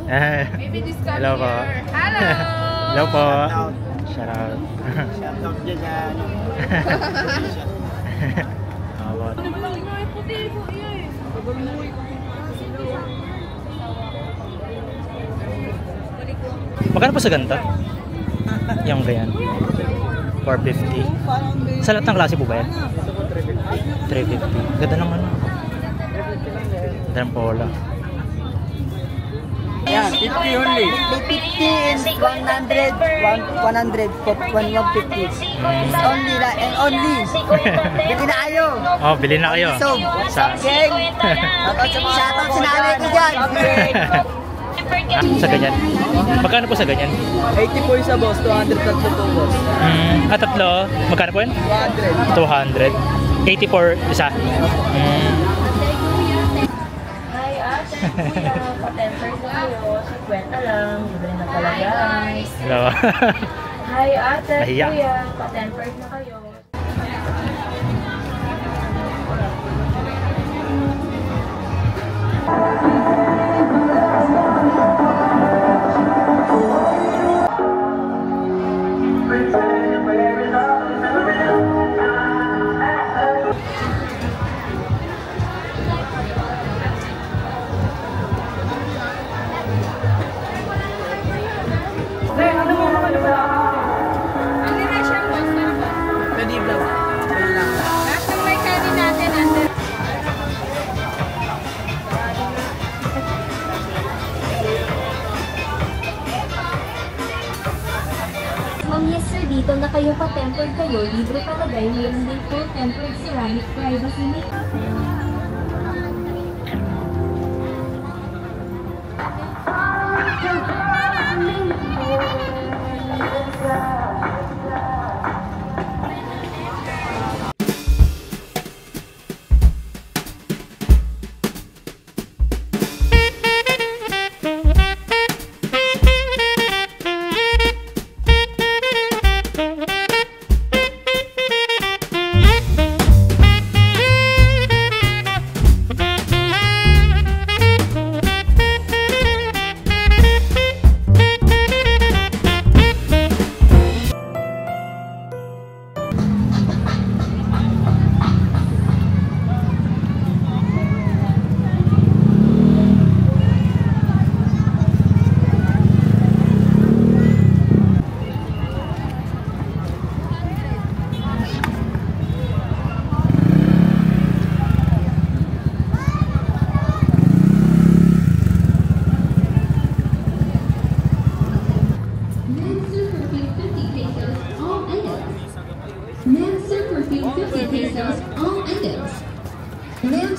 Maybe this coming Hello po. year. Hello! Hello po. Shout out. Shout out dyan yan. Magkano po sa ganito? Yung ganyan. 450. Sa lahat ng klase po ba yan? 350. Ganda naman. Ganda ng pola. Yan, 50 only. 50 is 100, 150. It's only that and only. Bili na kayo. Oh, bili na kayo. Sa Gang. Shoutout sa nanay ko dyan. sa ganyan. Magkano po sa ganyan? 80 po isa boss, 200 tatlo po boss. Tatlo. Magkano po yan? 200. 200. 84 isa. Kuya, pa-temper na kayo. 50 lang. Libre na pala guys. Hello. Hi ate, Nahiya. kuya. Pa-temper na kayo. Yes sir, dito na kayo pa-tempered kayo, libre palagay, mayroon din po tempered ceramic privacy makeup.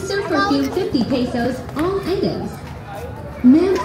Sir, perfume 50 pesos, all items. Ma'am.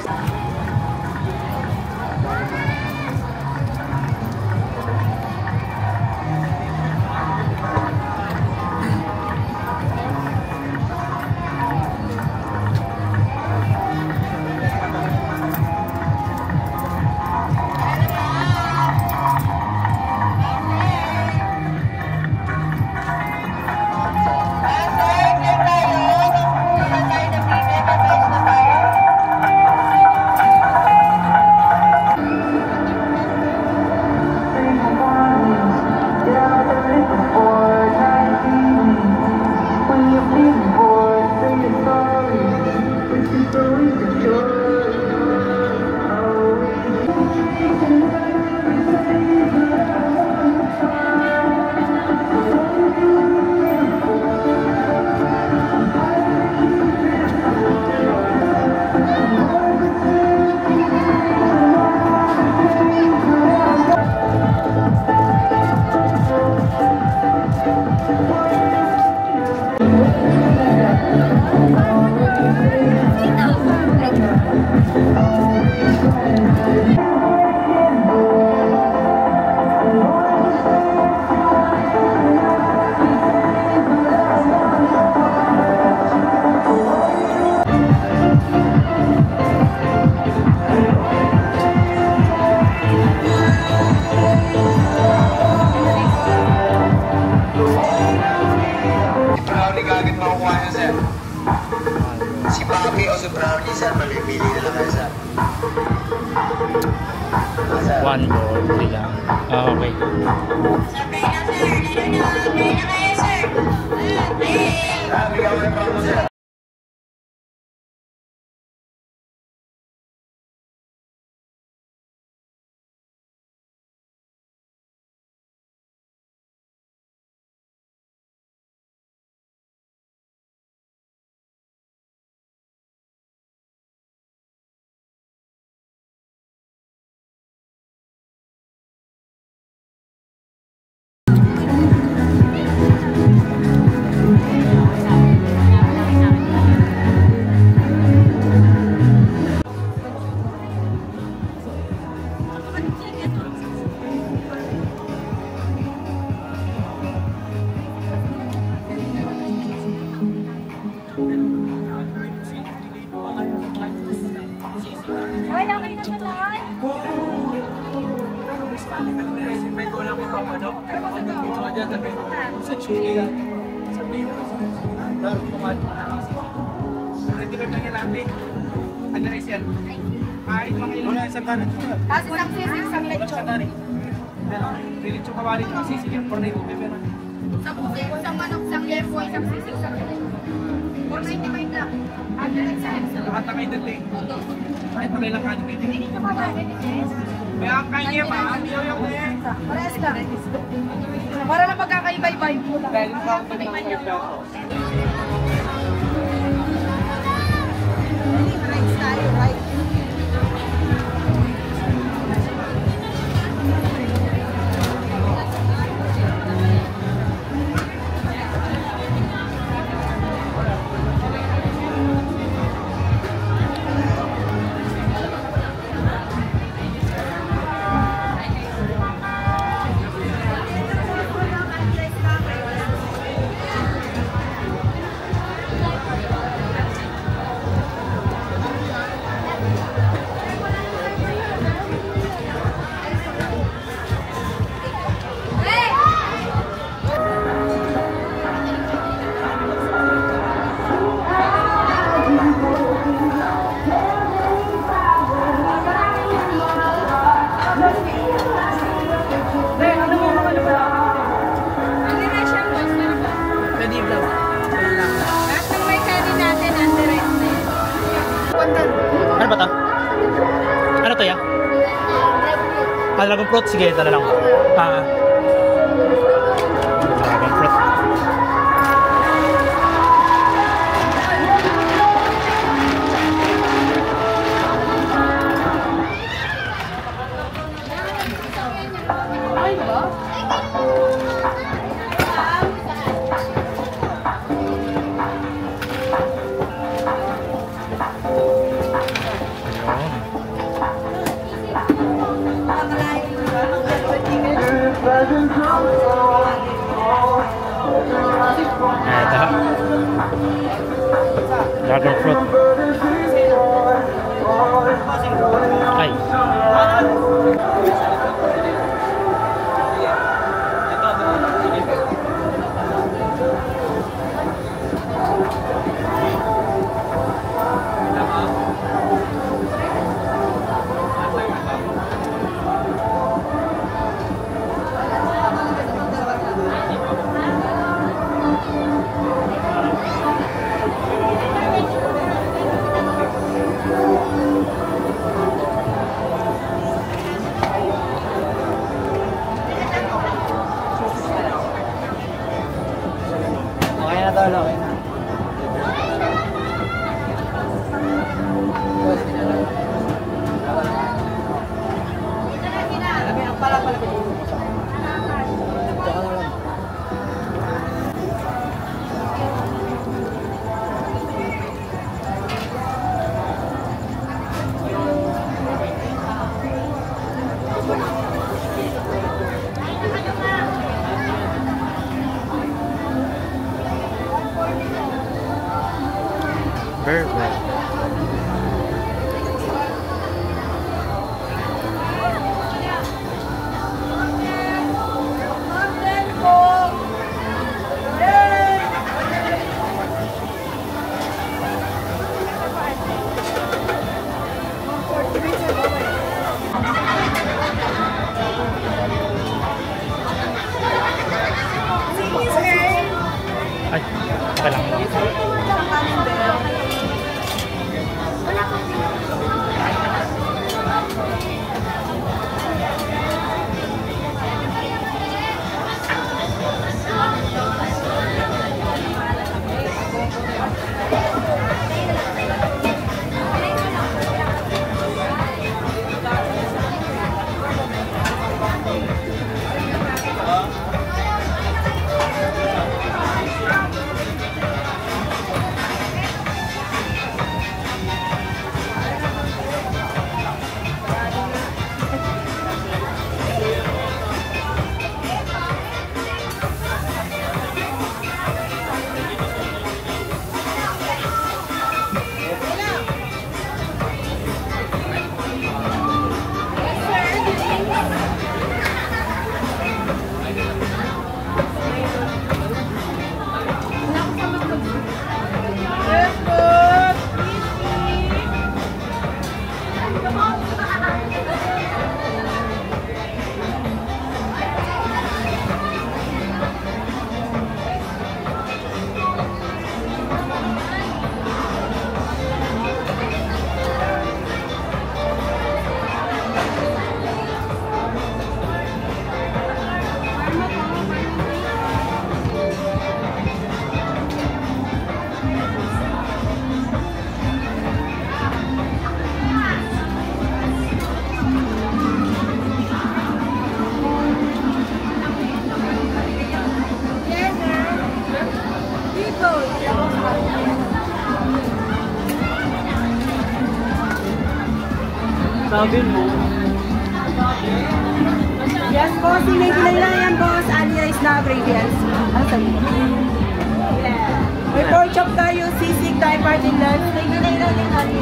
Si Papi o si Brownie, sir, mamimili na lang kayo, sir. One gold, 3 lang. Ah, okay. Bigyan ko ng promo, sir. Kasi isang sisig, isang lechon. Lechon kawali ng sisig yung pornito. Isang puti, isang manok, isang yepo, isang sisig, isang lechon. 495 lang. Lahat na kayo dating. Kahit pala ilang kanin kayo dating. Hindi ka makain. May ang kain niya pa. Ang iyo yung Parehas lang. Para na magkakaibay-bay po lang. dahil pa ako ng mga Rights tayo, right? Ano ba to? Ano to ya? Ah, dragon fruit? Sige, ito na lang. Dragon fruit. Ito. Dragon fruit. Ay. Okay na to, okay na. Perfect. Ay, okay lang. Sabi mo. Yes, boss. May gulay lang yan, boss. Ali rice na ingredients. May pork chop tayo, sisig tayo, party lunch. May gulay lang yan, Ali.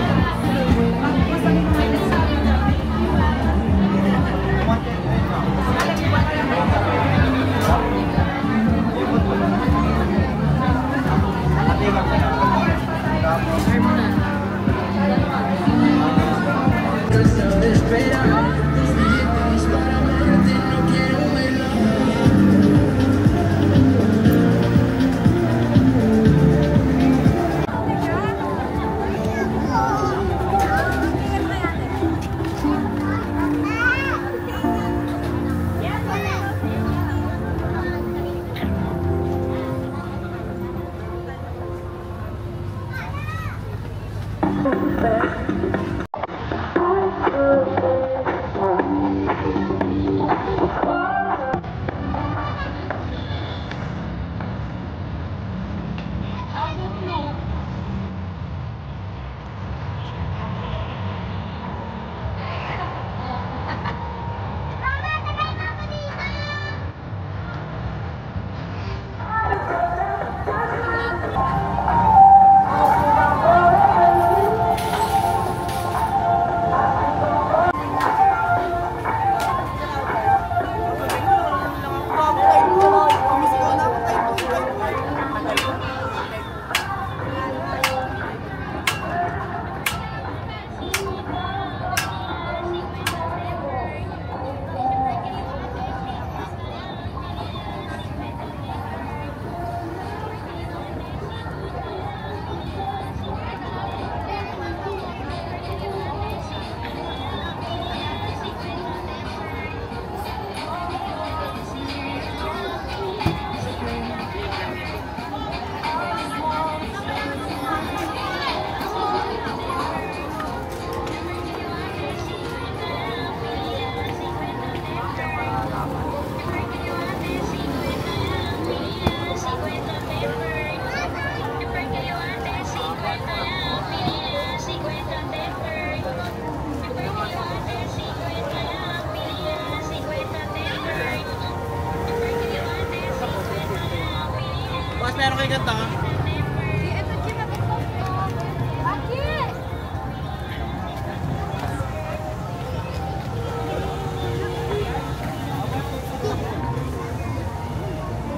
Meron kayo ganito?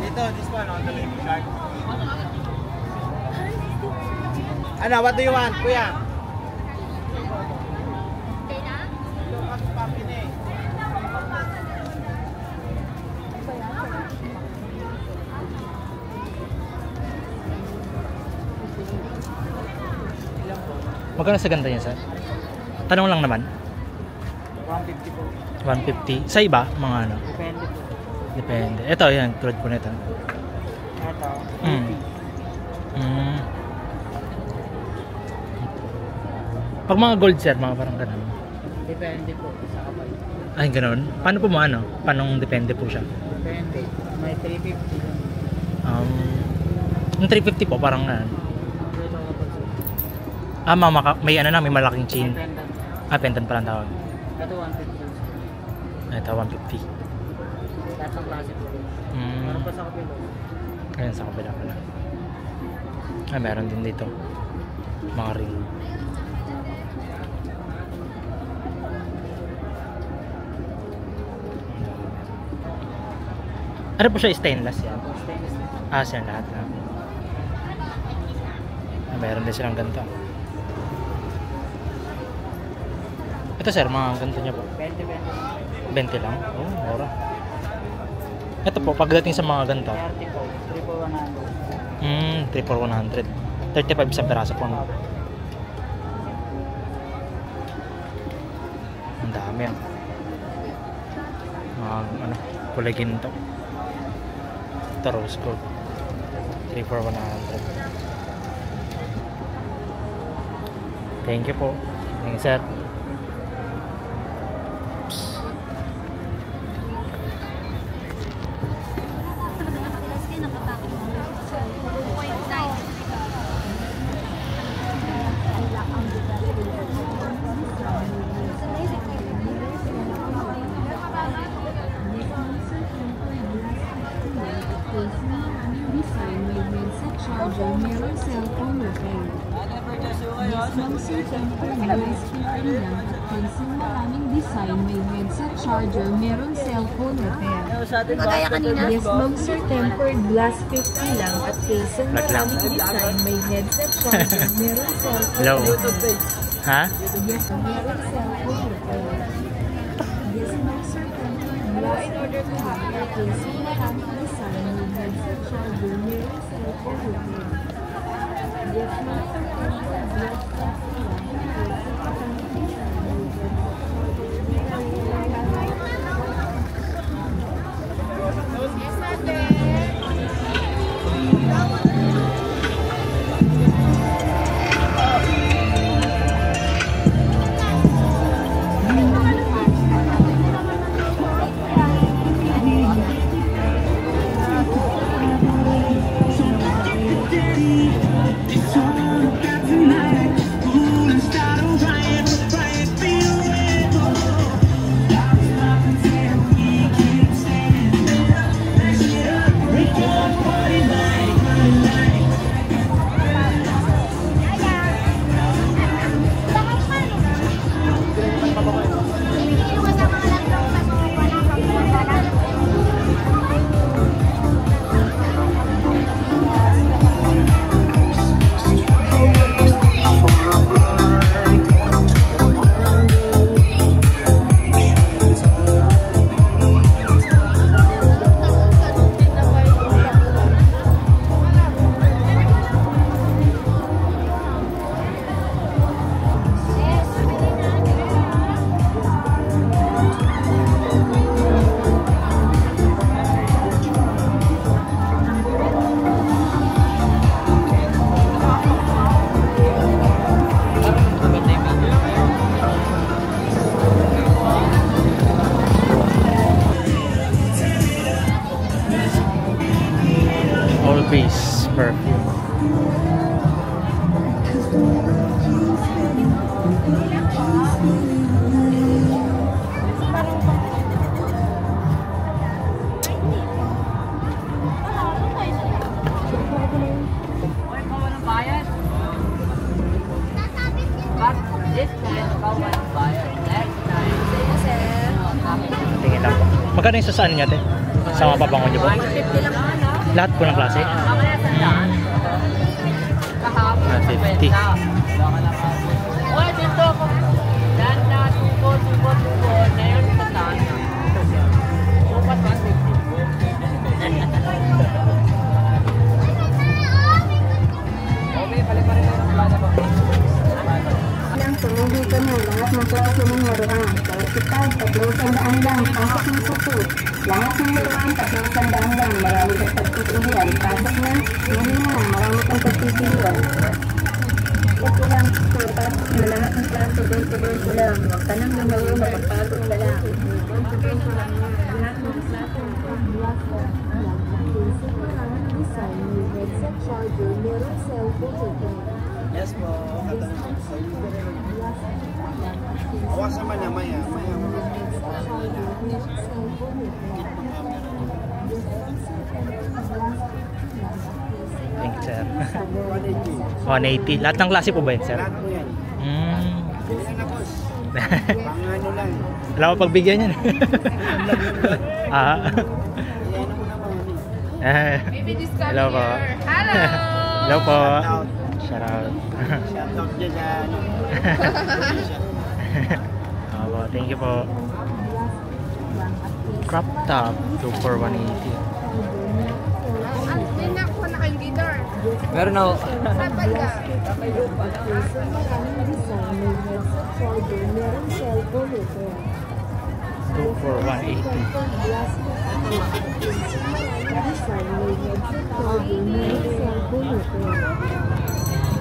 Dito, this one on the baby shark. Ano, what do you want, kuya? Magkano sa ganda niya, sir? Tanong lang naman. 150 po. 150. Sa iba, mga ano? Depende po. Depende. Ito, yan. Tulad po nito. Ito. Pag mga gold, sir, mga parang ganun. Depende po sa kapal. Ay, ganun. Paano po mo ano? Paano depende po siya? Depende. May 350 lang. Yung 350 po, parang ganun. Dito kapal po. May ano na, may malaking chain. Pendant. Pendant pa lang tawag. Ito 150. Ito, 150. Lahat ng klase po. Meron pa sa kapilo. Ayan, sa kabila pala. Meron din dito. Mga ring. Ano po siya, stainless yan? Stainless steel. Siya lahat na. Meron din silang ganito. Ito sir, mga ganito niya po. 20. 20 lang? Oh, mura. Ito po, pagdating sa mga ganito. 30 po. 3 po 3 for 100. 35 isang peraso po. No? Ang dami. Ano, kulay ginto. Ito rose gold. 3 for 100. Thank you po. Thank you sir. Meron cellphone repair. Monster Temper USB lang at pencil maraming design, may headset charger, meron cellphone repair. Magaya kanina? Yes, Monster Temper glass 50 lang at pencil maraming design, may headset charger, meron cellphone Hello. repair. Ha? Yes, meron cellphone repair. Yes, Monster Temper glass 50 lang at pencil maraming design, may headset charger, meron cellphone repair. Yes, Monster Temper glass 50 lang. All-Base perfume. Tingin lang po. Magkano yung sa saan niya, te? Sa mga pabango niyo po? 150 lang po. Lahat po ng klase? 150. Okay, pali-pali na yung plano po. lahat ng klase ng laruan. Sa ospital, 300 lang, pasok ng suko. Lahat ng laruan, 300 lang, marami kang pagpipilian. Pasok na, ngayon na, marami kang pagpipilian. Ito lang, pasok na lahat ng klase, 20 lang. Huwag ka nang lumayo, makapagod ka lang. 20 lang yan. Lahat ng klase ng headset charger, meron cellphone ito. Yes po. Awas naman na maya. Thank you, sir. 180. Lahat ng klase po ba yun, sir? Lahat po yan. Yan ako. Pang ano lang. Wala ko pagbigyan yan. Baby discover. Hello po. Hello. Hello po. Shout out. Shout out dyan sa ano. Opo, thank you po. Crop top, 2 for 180. May nakuha na kayong leader. Meron ako. Saan banda? Maraming design, may headset charger, meron cellphone ito. 2 for 180. Design, may headset charger, meron cellphone ito.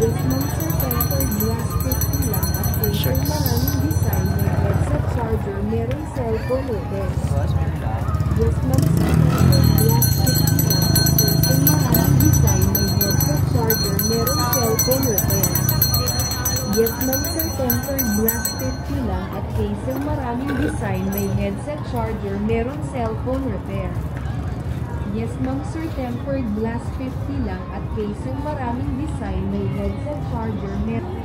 Yes, ma'am, sir, tempered glass 50 lang. At Shirts. maraming design, may headset charger, meron cellphone ito. Yes, ma'am, sir, tempered glass 50 lang. At maraming design, may headset charger, meron cellphone ito. Yes, ma'am, sir, tempered glass 50 lang. At casing maraming design, may headset charger, meron cellphone repair. Yes, ma'am, sir, tempered glass 50 lang. At casing maraming design, may headset charger, meron...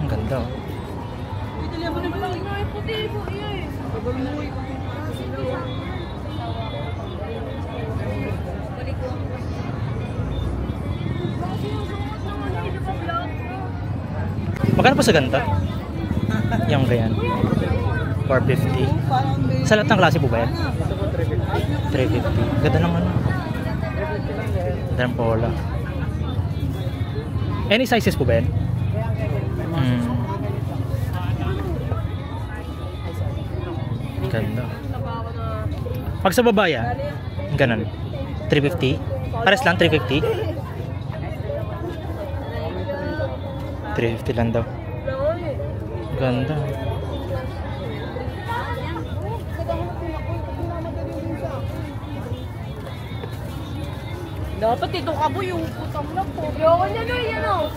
Ang ganda. Magkano po sa ganito? Yung ganyan. 450. Sa lahat ng klase po ba yan? 350. Ganda naman. Ganda ng pola. Any sizes po ba yan? Ganda. Pag sa babaya, ganun. 350. Pares lang 350. 350 lang daw. Ganda. Dapat ito ka po yung putang na po. Yoko niya no, yan o.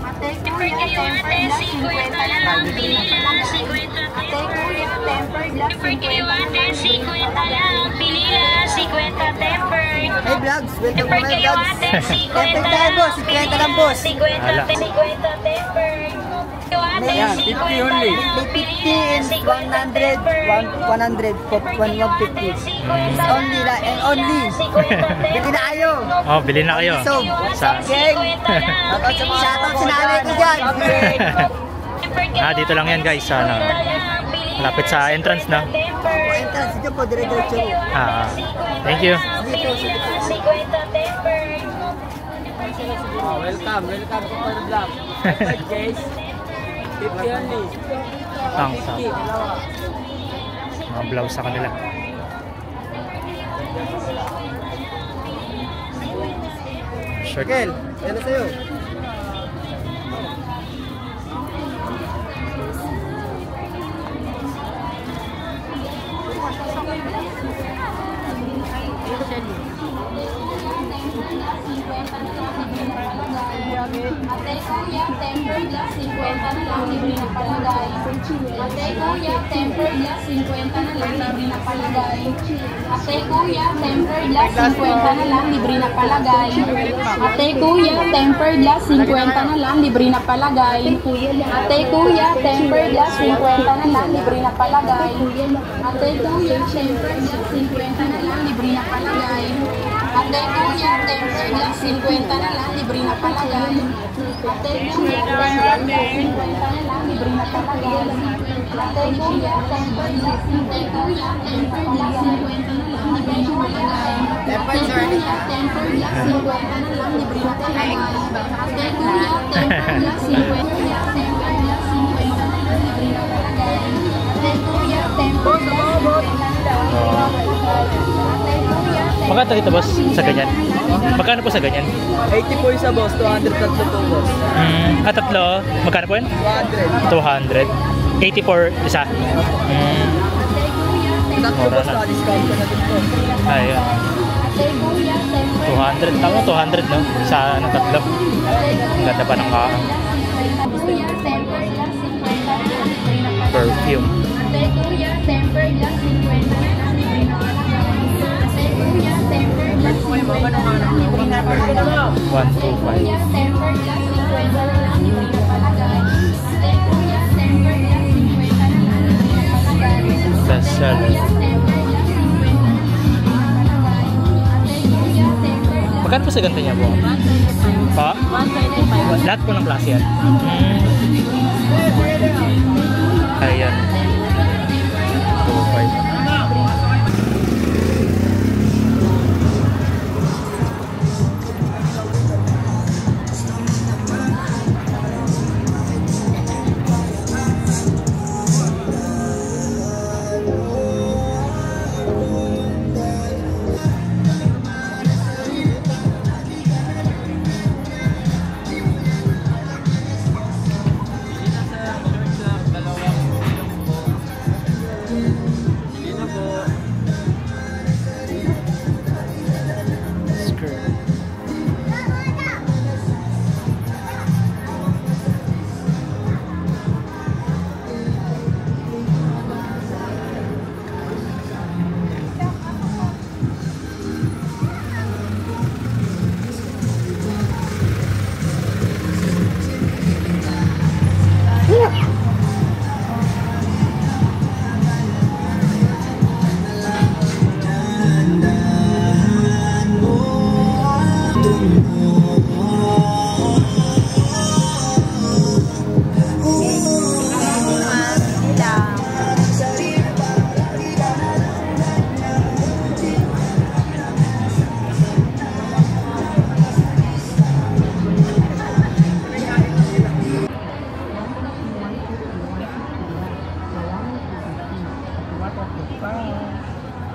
Ate, kuya, tempered glass, 50 na lang. Bili lang, 50. Ate, kuya, tempered glass, 50 na lang. Bili lang, 50 tempered. Hey vlogs, welcome to my Tempered kayo vlogs. ate, 50 Tempered tayo lang. boss, 50 lang boss. Ala. 50 tempered. Ayan, 50 only. 50 and 100, 100, 150. It's only la, and only. Bili na kayo. Oh, bilhin na kayo. So, Sa gang. Shoutout si nanay ko dyan. dito lang yan guys sa ano, malapit sa entrance na. Entrance dito po, dire-diretso. Thank you. Welcome to our vlog. Guys, 50 only. Thanks. Mga blouse sa kanila. Shirt. Kel, yan na sa'yo. Ate kuya, tempered glass, 50 na lang, libre na palagay. Ate kuya, tempered glass, 50 na lang, libre na palagay. Ate kuya, tempered glass, 50 na lang, libre na palagay. Ate kuya, tempered glass, 50 na lang, libre na palagay. Ate kuya, tempered glass, 50 na lang, libre na palagay. Ate kuya, tempered glass, 50 na lang, libre na palagay. Ate kuya, tempered glass, 50 na lang, libre na palagay. Ate kuya, tempered glass, 50 na lang, libre na palagay. Ate kuya, tempered glass, 50 na lang, libre na palagay. Ate kuya, tempered glass, 50 na lang, libre na palagay. Ate kuya, tempered glass, 50 na lang, libre na palagay. Ate, kuya, temper glass, 50 kuya, temper glass, 50 na lang, libre na palagay. Ate, kuya, temper glass, 50 na lang, libre na palagay. Ate, kuya, Magkano ito, boss, sa ganyan? Magkano po sa ganyan? 80 po isa boss, 200 tatlo po boss. Tatlo. Magkano po yun? 200. 200. 84 isa. Tatlo Mura boss, na. discount ko na din po. Ayun. ate, kuya, temper 200. Tama, 200 no? Sa ano, tatlo. Ang ganda pa ng kuya, temper glass, 50 na lang, libre na palagay. perfume. Ate, kuya, temper glass, 50 na lang, libre na palagay. Ate, kuya, temper glass, 50 na lang, libre na palagay. 125. Kuya, temper glass, 50 na lang, libre na palagay. Ate, kuya, temper glass, 50 na lang, libre na palagay. Best seller. Kuya, temper glass, 50 na lang, libre na palagay. Ate, kuya, temper glass. Magkano po sa ganito niya po? Pa? 125. Lahat po ng klase yan. Ayan. 2.5.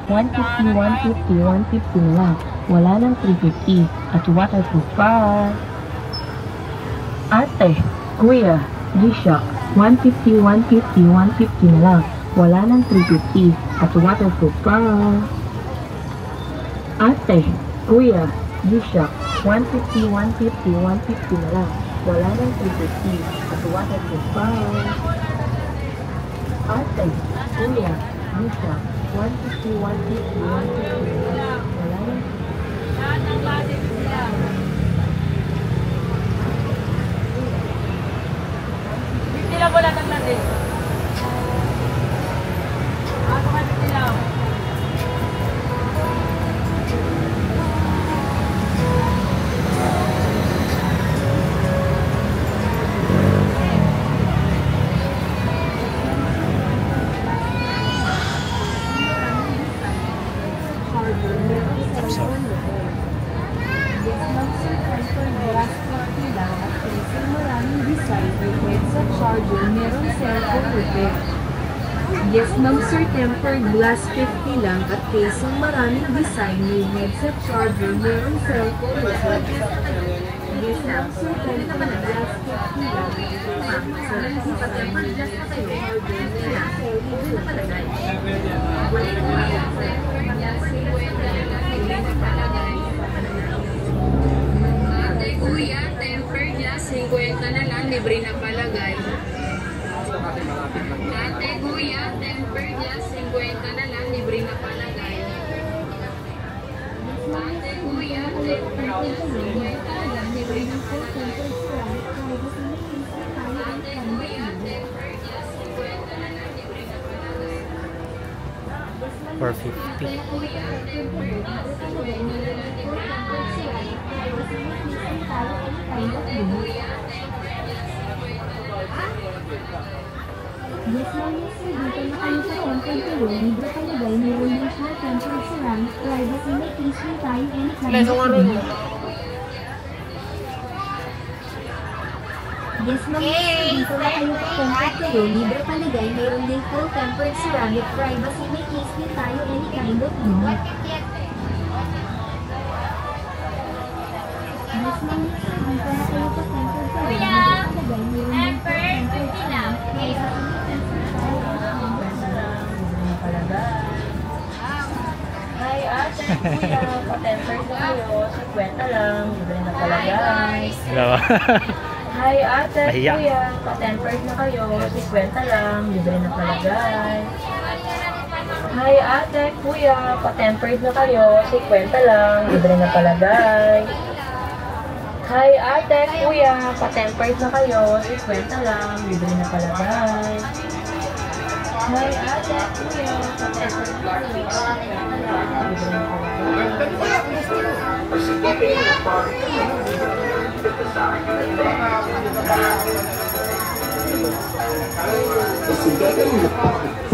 $150 na lang. Wala nang $350 at waterproof pa. Ate, kuya, G-Shock, $150 na lang. Wala nang $350 at waterproof pa. Ate, kuya, G-Shock, $150 na lang. Wala nang $350 at waterproof pa. Ate, kuya, G-Shock, $150 na lang. Wala nang Tilang ko lang natin. Ako ka tilang. Yes, ma'am, sir. Tempered glass 50 lang at casing maraming design. May headset charger, meron cellphone repair. Yes, ma'am, sir. Tempered glass 50 lang. Tempered glass na kayo. Ate, kuya, tempered glass, 50 na lang, libre na palagay. Ate, kuya, tempered glass, 50 na lang, libre na palagay. Ate, kuya, tempered glass, 50 na lang, libre na palagay. Ate, kuya, tempered glass, 50 na lang, libre na palagay. 450. Ate, kuya, tempered glass, 50 na lang, libre na palagay. Ate, kuya, tempered glass, 50 na lang, libre na palagay. Yes, ma'am, yes, sir. Dito na kayo sa tempered pillow. Libre palagay. Meron din siya tempered ceramic privacy, may case rin tayo anytime. Yes, ma'am. Dito na kayo pa-contact kayo. Libre paligay. Mayroon din full-tempered ceramic privacy. May case din tayo any kind of unit. Yes, ma'am. Dito na kayo pa-contact kayo. Libre paligay. Mayroon din full-tempered ceramic privacy. Hi, ate, kuya, pa-tempered na kayo. 50 lang, libre na palagay. Dalawa. Hi, ate, Nahiya. kuya, pa-tempered na kayo. 50 lang, libre na palagay. Hi, ate, kuya, pa-tempered na kayo. 50 lang, libre na palagay. Hi, ate, kuya, pa-tempered na kayo. 50 lang, libre na palagay. Hi, ate, kuya, pa-tempered na kayo. 50 lang, libre na palagay.